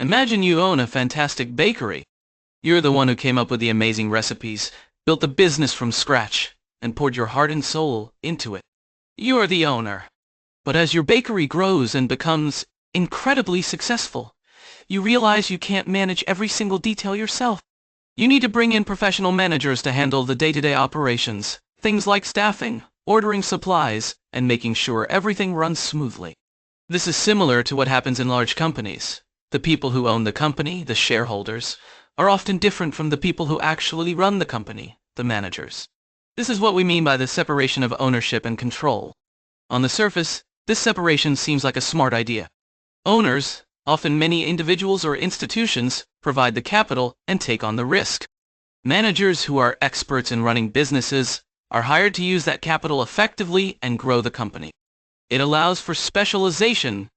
Imagine you own a fantastic bakery. You're the one who came up with the amazing recipes, built the business from scratch, and poured your heart and soul into it. You're the owner. But as your bakery grows and becomes incredibly successful, you realize you can't manage every single detail yourself. You need to bring in professional managers to handle the day-to-day operations, things like staffing, ordering supplies, and making sure everything runs smoothly. This is similar to what happens in large companies. The people who own the company, the shareholders, are often different from the people who actually run the company, the managers. This is what we mean by the separation of ownership and control. On the surface, this separation seems like a smart idea. Owners, often many individuals or institutions, provide the capital and take on the risk. Managers who are experts in running businesses are hired to use that capital effectively and grow the company. It allows for specialization.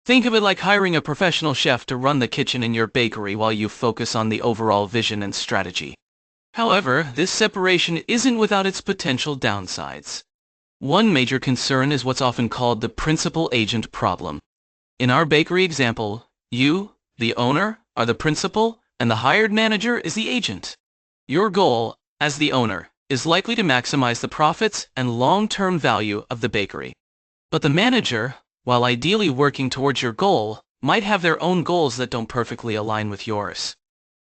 Think of it like hiring a professional chef to run the kitchen in your bakery while you focus on the overall vision and strategy. However, this separation isn't without its potential downsides. One major concern is what's often called the principal-agent problem. In our bakery example, you, the owner, are the principal, and the hired manager is the agent. Your goal, as the owner, is likely to maximize the profits and long-term value of the bakery. But the manager, while ideally working towards your goal, might have their own goals that don't perfectly align with yours.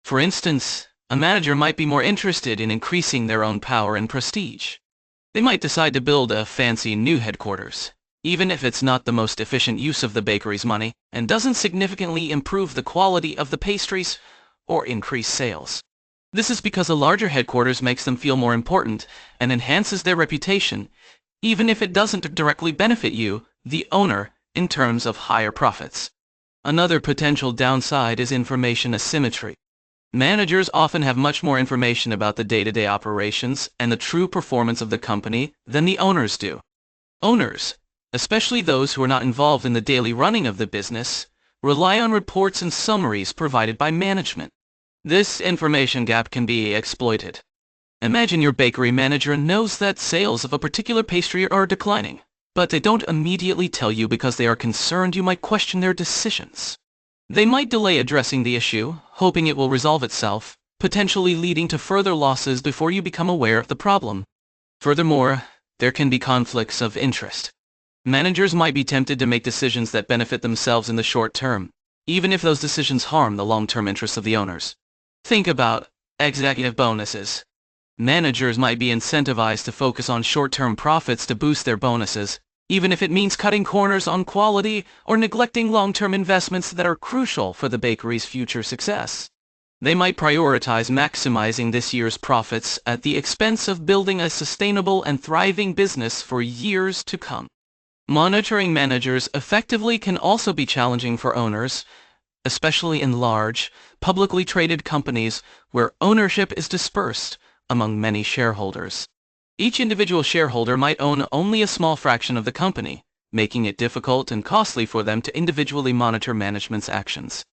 For instance, a manager might be more interested in increasing their own power and prestige. They might decide to build a fancy new headquarters, even if it's not the most efficient use of the bakery's money and doesn't significantly improve the quality of the pastries or increase sales. This is because a larger headquarters makes them feel more important and enhances their reputation, even if it doesn't directly benefit you, the owner, in terms of higher profits. Another potential downside is information asymmetry. Managers often have much more information about the day-to-day operations and the true performance of the company than the owners do. Owners, especially those who are not involved in the daily running of the business, rely on reports and summaries provided by management. This information gap can be exploited. Imagine your bakery manager knows that sales of a particular pastry are declining, but they don't immediately tell you because they are concerned you might question their decisions. They might delay addressing the issue, hoping it will resolve itself, potentially leading to further losses before you become aware of the problem. Furthermore, there can be conflicts of interest. Managers might be tempted to make decisions that benefit themselves in the short term, even if those decisions harm the long-term interests of the owners. Think about executive bonuses. Managers might be incentivized to focus on short-term profits to boost their bonuses, even if it means cutting corners on quality or neglecting long-term investments that are crucial for the bakery's future success. They might prioritize maximizing this year's profits at the expense of building a sustainable and thriving business for years to come. Monitoring managers effectively can also be challenging for owners, especially in large, publicly traded companies where ownership is dispersed among many shareholders. Each individual shareholder might own only a small fraction of the company, making it difficult and costly for them to individually monitor management's actions.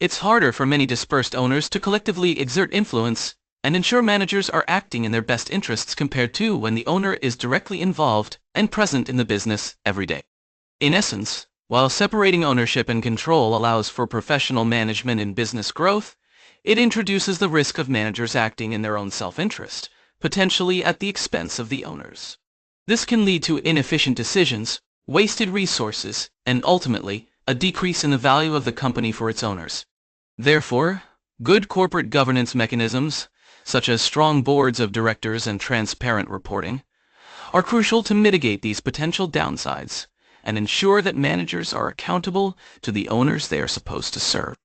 It's harder for many dispersed owners to collectively exert influence and ensure managers are acting in their best interests compared to when the owner is directly involved and present in the business every day. In essence, while separating ownership and control allows for professional management and business growth, it introduces the risk of managers acting in their own self-interest, potentially at the expense of the owners. This can lead to inefficient decisions, wasted resources, and ultimately, a decrease in the value of the company for its owners. Therefore, good corporate governance mechanisms, such as strong boards of directors and transparent reporting, are crucial to mitigate these potential downsides and ensure that managers are accountable to the owners they are supposed to serve.